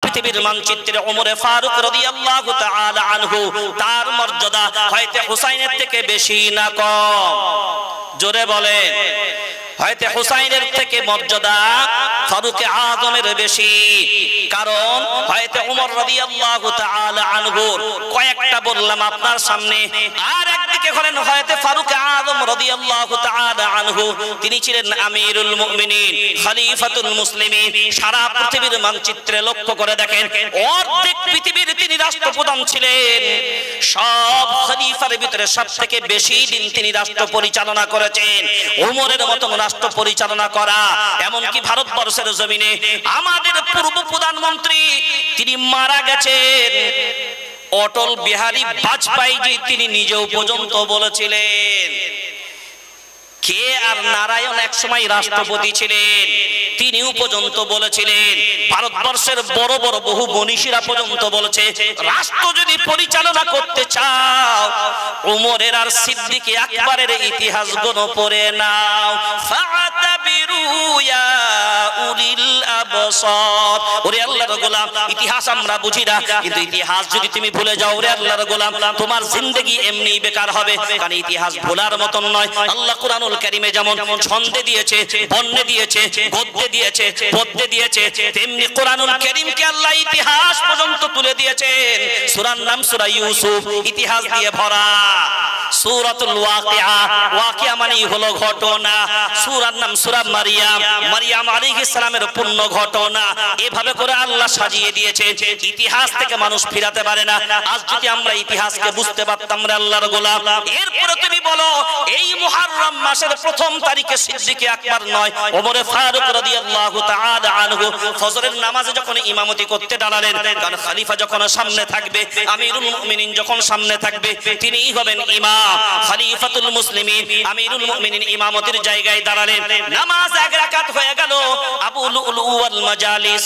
পৃথিবীর মানচিত্রে ওমরে ফারুক রাদিয়াল্লাহু তাআলা আনহু তার মর্যাদা হয়তো হুসাইনের থেকে বেশি না কম? জোরে বলেন। হয়তো হুসাইনের থেকে মর্যাদা ফারুক আযমের বেশি, কারণ হয়তো ওমর রাদিয়াল্লাহু তাআলা আনহু কয়েকটা বললাম আপনার সামনে। আর একদিকে হলেন হয়তো ফারুক আযম রাদিয়াল্লাহু তাআলা আনহু, তিনি ছিলেন আমিরুল মুমিনিন, খলিফাতুল মুসলিমিন। সারা পৃথিবীর মানচিত্রে লক্ষ্য করে দেখেন, অর্ধেক পৃথিবীর তিনি রাষ্ট্রপ্রধান ছিলেন। সব খলিফার ভিতরে সবথেকে বেশি দিন তিনি রাষ্ট্র পরিচালনা করেছেন। ওমরের মতন রাষ্ট্র পরিচালনা করা, এমনকি ভারতবর্ষের জমিনে আমাদের পূর্ব প্রধানমন্ত্রী তিনি মারা গেছেন, অটল বিহারী বাজপেয়ী, তিনি নিজেও পর্যন্ত বলেছিলেন, কে আর নারায়ণ এক সময় রাষ্ট্রপতি ছিলেন, তিনিও পর্যন্ত বলেছিলেন, ভারতবর্ষের বড় বড় বহু মনীষীরা পর্যন্ত বলেছে, রাষ্ট্র যদি পরিচালনা করতে চাও ওমরের আর সিদ্দিক আকবরের ইতিহাসগুলো পড়ে নাও। ফাতাবিরু ইয়া উলিল আবসার। ওরে আল্লাহর গোলাম, ইতিহাস আমরা বুঝি না, কিন্তু ইতিহাস যদি তুমি ভুলে যাও ওরে আল্লাহর গোলাম, তোমার জিন্দেগি এমনি বেকার হবে। কারণ ইতিহাস ভোলার মতন নয়। আল্লাহ কুরআনুল কারীমে যেমন ছন্দে দিয়েছে, বর্ণে দিয়েছে, গদ্যে দিয়েছে, পদ্যে দিয়েছে, তেমনি কুরআনুল কারীমকে আল্লাহ ইতিহাস পর্যন্ত তুলে দিয়েছেন। সূরার নাম সূরা ইউসুফ, ইতিহাস দিয়ে ভরা। সূরাতুল ওয়াকিয়া, ওয়াকিয়া মানে হলো ঘটনা। সূরার নাম সূরা মারইয়াম, মারইয়াম আলাইহিস সালামের পূর্ণ ঘটনা। এভাবে করে আল্লাহ সাজিয়ে দিয়েছে, ইতিহাস থেকে মানুষ ফিরাতে পারে না। আজ যদি আমরা ইতিহাসকে বুঝতে পারতাম রে আল্লাহর গোলাম, এরপরে তুমি বলো এই মুহররম মাসের প্রথম তারিখে সিদ্দিক আকবর নয়, ওমরে ফারুক রাদিয়াল্লাহু তাআলা আনহু ফজরের নামাজে যখন ইমামতি করতে দাঁড়ালেন, কারণ খলিফা যখন সামনে থাকবে, আমিরুল মুমিনিন যখন সামনে থাকবে, তিনিই হবেন ইমাম। খলিফাতুল মুসলিমিন আমিরুল মুমিনিন ইমামতির জায়গায় দাঁড়ালেন। নামাজ এক রাকাত হয়ে গেল। আবু লুলু ওয়াল মাজালিস,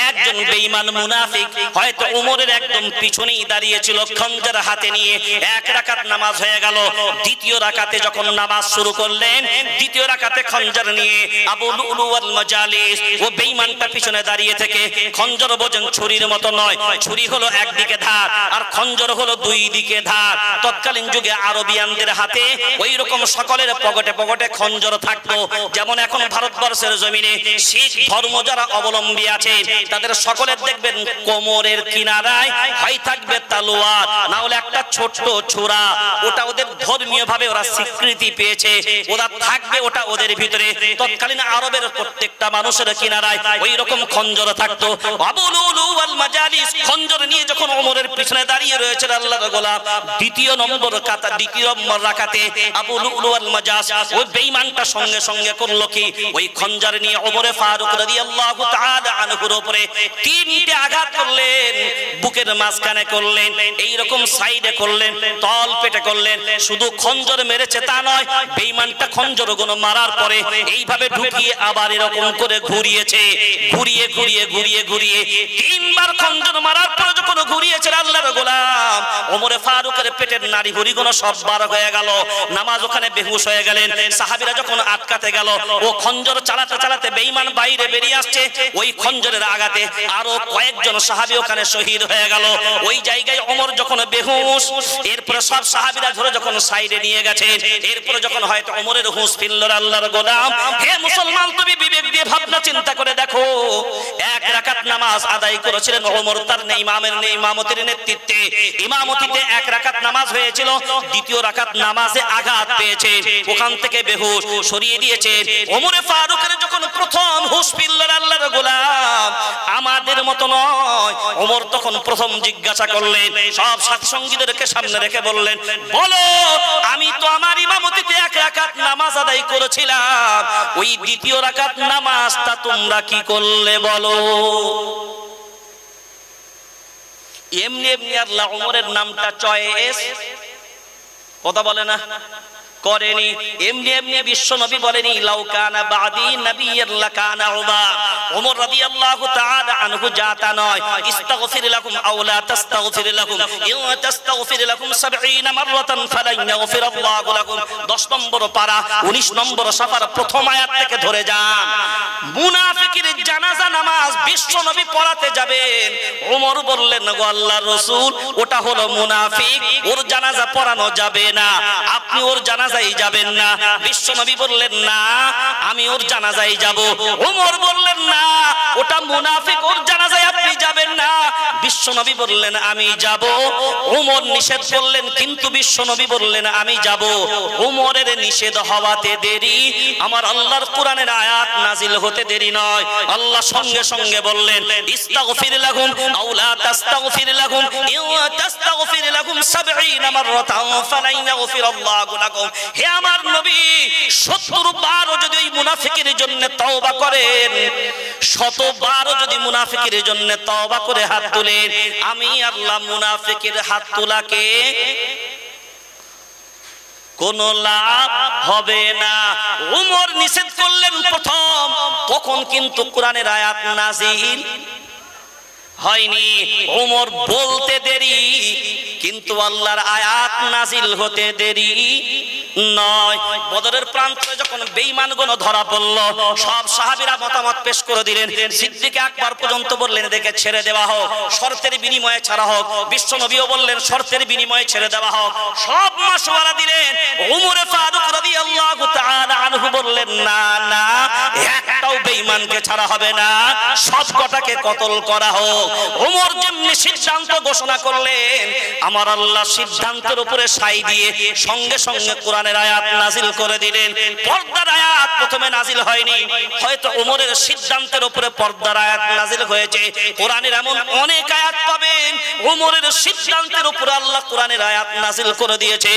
একজন বেঈমান মুনাফিক, হয়তো ওমরের একদম পিছনেই দাঁড়িয়ে ছিল খঞ্জর হাতে নিয়ে। এক রাকাত নামাজ হয়ে গেল। দ্বিতীয় রাকাতে যখন নামাজ শুরু করলেন, দ্বিতীয় রাকাতে খঞ্জর নিয়ে আবু লুলু ওয়াল মাজালিস ও বেঈমানটা পিছনে দাঁড়িয়ে থেকে, খঞ্জর বোঝেন ছুরির মতো নয়, ছুরি হলো একদিকে ধার আর খঞ্জর হলো দুই দিকে ধার। তৎকালীন যুগে আরবিয়ানদের হাতে ওই রকম সকলের পকেটে পকেটে খঞ্জর থাকতো। যেমন এখন ভারতবর্ষের জমিনে শিখ ধর্ম যারা অবলম্বী আছে, তাদের সকলের দেখবেন কোমরের কিনারায় হয় থাকবে তালোয়ার, না হলে একটা ছোট্ট ছুরা। ওটা ওদের ধর্মীয় ভাবে ওরা স্বীকৃতি পেয়েছে, ওরা থাকবে ওটা ওদের ভিতরে। তৎকালীন আরবের প্রত্যেকটা মানুষের কিনারায় ওই রকম খঞ্জর থাকতো। আবু লুলু ওয়াল মাজালিস খঞ্জর নিয়ে যখন ওমরের পিছনে দাঁড়িয়ে রয়েছে আল্লাহর গোলাম, দ্বিতীয় নম্বর রাকাতে আবু লুলু ওয়াল মাজালিস ওই বেঈমানটা সঙ্গে সঙ্গে করলো কি, ওই খঞ্জর নিয়ে ওমরে ফারুক রাদিয়াল্লাহু তাআলা আনহুর উপরে তিনটে আঘাত করলেন। বুকের মাঝখানে করলেন, এই রকম সাইডে করলেন, তল পেটে করলেন। শুধু খঞ্জর মেরেছে তা নয়, বেঈমানটা খঞ্জর গুলো মারার পরে এইভাবে ঢুকিয়ে আবার এরকম করে ঘুরিয়েছে, ঘুরিয়ে ঘুরিয়ে ঘুরিয়ে ঘুরিয়ে তিনবার খঞ্জর মারার পরে যখন ঘুরিয়েছে আল্লাহর গোলাম, ওমরে ফারুকের পেটের নাড়ি ভুঁড়িগুলো সব বার হয়ে গেল। নামাজ ওখানে বেহুশ হয়ে গেলেন। সাহাবীরা যখন আটকাতে গেল, ও খঞ্জর চালাতে চালাতে বেঈমান বাইরে বেরিয়ে আসছে, ওই খঞ্জরের আঘাতে আরো কয়েকজন সাহাবী ওখানে শহীদ হয়ে গেল। ওই জায়গায় ওমর যখন বেহুশ, এরপরে সব সাহাবীরা ধরে যখন সাইডে নিয়ে গেছে, এরপরে যখন হয়তো ওমরের হুঁশ ফিরল আল্লাহর গোলাম, হে মুসলমান তুমি বিবেক দিয়ে ভাবনা চিন্তা করে দেখো, এক রাকাত নামাজ আদায় করেছিলেন ওমর তার ইমামের ইমামতির নেতৃত্বে। ইমামতিতে এক রাকাত নামাজ হয়েছিল, দ্বিতীয় রাকাত নামাজে আঘাত পেয়েছে, ওখান থেকে বেহুশ সরিয়ে দিয়েছে। ওমরে ফারুকের যখন প্রথম হুঁশ ফিরল আল্লাহর গোলাম, আমাদের মতো নয়, ওমর তখন প্রথম জিজ্ঞাসা করলেন, সব সাথী সঙ্গীদেরকে সামনে রেখে বললেন, বলো আমি তো আমার ইমামতিতে এক রাকাত নামাজ আদায় করেছিলাম, ওই দ্বিতীয় রাকাত নামাজটা তোমরা কি করলে বলো। এমনি এমনি আল্লাহ ওমরের নামটা চয়েস, কথা বলে না, করেনি। এমনি এমনি বিশ্ব নবী বলেনি লাউ কানা বাদি নাবিয়্যান লাকানা উমর। ওমর রাদিয়াল্লাহু তাআলা আনহু জাতা নয়, ইস্তাগফির লাকুম আও লা তাস্তাগফির লাকুম ইন তাস্তাগফির লাকুম 70 মাররাতান ফালান ইয়াগফিরাল্লাহু লাকুম। 10 নম্বর পারা 19 নম্বর সাফার প্রথম আয়াত থেকে ধরে যান। মুনাফিকের জানাজা নামাজ বিশ্ব নবী পড়াতে যাবেন, ওমর বললেন গো আল্লাহর রাসূল ওটা হলো মুনাফিক, ওর জানাজা পড়ানো যাবে না, আপনি ওর জানাজায় যাবেন না। বিশ্ব নবী বললেন না আমি ওর জানাজায় যাব। ওমর বললেন না ওটা মুনাফিক, ওর জানাজায় আপনি যাবেন না। বিশ্ব নবী বললেন আমি যাব। ওমর নিষেধ করলেন, কিন্তু বিশ্ব নবী বললেন আমি যাব। ওমরের নিষেধ হওয়াতে দেরি, আমার আল্লাহর কোরআনের আয়াত নাজিল হতে দেরি নয়। আল্লাহ সঙ্গে সঙ্গে বললেন ইস্তাগফির লাকুম আও লা তাস্তাগফির লাকুম ইন তাস্তাগফির লাকুম 70 মাররাতান ফালান ইয়াগফিরাল্লাহু লাকুম। হে আমার নবী 70 বার যদি ওই মুনাফিকের জন্য তওবা করেন, 100 বার যদি মুনাফিকের জন্য তওবা করে হাত তুলেন, আমি আল্লাহ মুনাফিকের হাত তোলাকে কোনো লাভ হবে না। ওমর নিষেধ করলেন প্রথম, তখন কিন্তু কোরআনের আয়াত নাজিল হয়নি। ওমর বলতে দেরি, কিন্তু আল্লাহর আয়াত নাজিল হতে দেরি নয়। বদরের প্রান্তরে যখন বেঈমানগণ ধরা পড়ল, সব সাহাবীরা মতামত পেশ করে দিলেন। সিদ্দিক আকবর পর্যন্ত বললেন দেখে ছেড়ে দেওয়া হোক, শর্তের বিনিময়ে ছাড়া হোক। বিশ্ব নবীও বললেন শর্তের বিনিময়ে ছেড়ে দেওয়া হোক। সব মাশওয়ারা দিলেন। ওমর ফারুক রাদিয়াল্লাহু তাআলা আনহু বললেন না না, একটাও বেঈমানকে ছাড়া হবে না, সব কটাকে কতল করা হোক। ওমর যেমনি সিদ্ধান্ত ঘোষণা করলেন, আমার আল্লাহ সিদ্ধান্তের উপরে সাই দিয়ে সঙ্গে সঙ্গে কোরআনের আয়াত নাজিল করে দিলেন। পর্দার আয়াত প্রথমে নাজিল হয়নি, হয়তো ওমরের সিদ্ধান্তের উপরে পর্দার আয়াত নাজিল হয়েছে। কোরআনের এমন অনেক আয়াত পাবেন ওমরের সিদ্ধান্তের উপরে আল্লাহ কোরআনের আয়াত নাজিল করে দিয়েছে।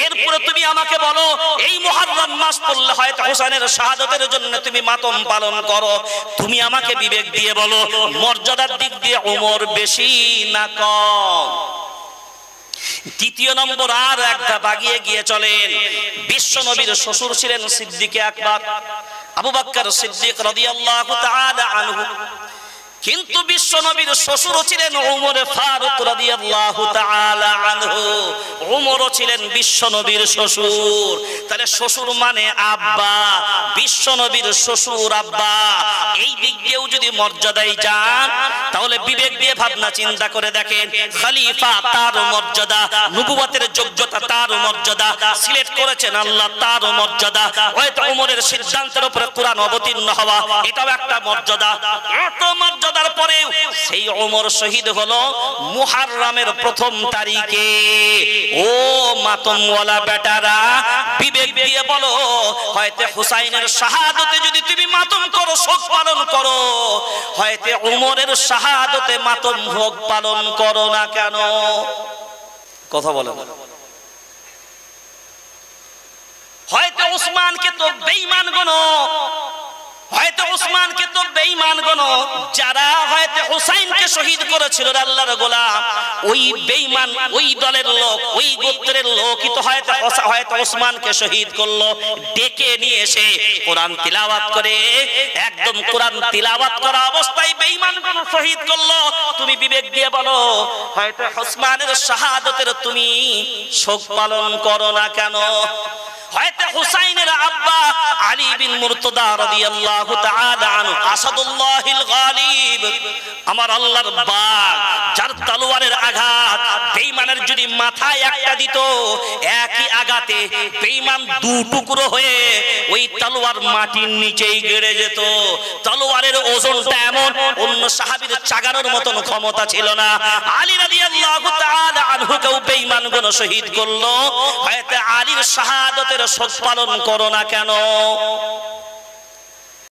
এরপরে তুমি আমাকে বলো এই মুহররম মাস পড়লে হয়তো হোসেনের শাহাদাতের জন্য তুমি মাতম পালন করো, তুমি আমাকে বিবেক দিয়ে বলো মর্যাদার দিক দিয়ে ওমর বেশি না কম? দ্বিতীয় নম্বর আর একটা বাগিয়ে গিয়ে চলেন। বিশ্ব নবীর শ্বশুর ছিলেন সিদ্দিক আকবর আবু বকর সিদ্দিক রাদিয়াল্লাহু তাআলা আনহু, কিন্তু বিশ্ব নবীর শ্বশুর ছিলেন ওমর ফারুক রাদিয়াল্লাহু তাআলা আনহু। ওমরও ছিলেন বিশ্ব নবীর শ্বশুর। তাহলে শ্বশুর মানে আব্বা, বিশ্ব নবীর শ্বশুর আব্বা। এই দিক দিয়েও যদি মর্যাদায় যান, তাহলে বিবেক দিয়ে ভাবনা চিন্তা করে দেখেন, খলিফা তার মর্যাদা, নবুয়তের যোগ্যতা তার মর্যাদা, সিলেক্ট করেছেন আল্লাহ তার মর্যাদা। হয়তো ওমরের সিদ্ধান্তের উপরে কোরআন অবতীর্ণ হওয়া, এটাও একটা মর্যাদা। এত মর্যাদা পরেও সেই ওমর শহীদ হলো মুহররমের প্রথম তারিখে। ও মাতমওয়ালা বেটারা বিবেক দিয়ে বলো, হয়তো হুসাইনের শাহাদাতে যদি তুমি মাতম করো, শোক পালন করো, হয়তো ওমরের শাহাদাতে মাতম ভোগ পালন করো না কেন? কথা বলেন। হয়তো ওসমানকে তো বেঈমান গনো, হয়তো ওসমানকে তো বেঈমান গনো, যারা হয়তো হুসাইনকে শহীদ করেছিল আল্লাহর গোলাম, ওই বেঈমান ওই দলের লোক, ওই গোত্রের লোকই তো হয়তো ওসমানকে শহীদ করলো। ডেকে নিয়ে এসে কোরআন তিলাওয়াত করে, একদম কোরআন তিলাওয়াত করা অবস্থায় বেঈমানগণ শহীদ করলো। তুমি বিবেক দিয়ে বলো, হয়তো ওসমানের শাহাদাতের তুমি শোক পালন করো না কেন? হয়তো হুসাইনের আব্বা আলী বিন মুর্তদা রাদিয়াল্লাহু তাআলা আনহু, আসাদুল্লাহিল গালিব, আমার আল্লাহর বাগ, যার তলোয়ারের আঘাত বেঈমানের যদি মাথায় একটা দিত, একই আঘাতে বেঈমান দু টুকরো হয়ে ওই তলোয়ার মাটির নিচেই গেড়ে যেত। তলোয়ারের ওজনটা এমন, অন্য সাহাবীর চাগানোর মতন ক্ষমতা ছিল না। আলী রাদিয়াল্লাহু তাআলা আনহুকেও বেঈমানগণ শহীদ করলো। হয়তো আলীর শাহাদাতের শোক পালন করো না কেন?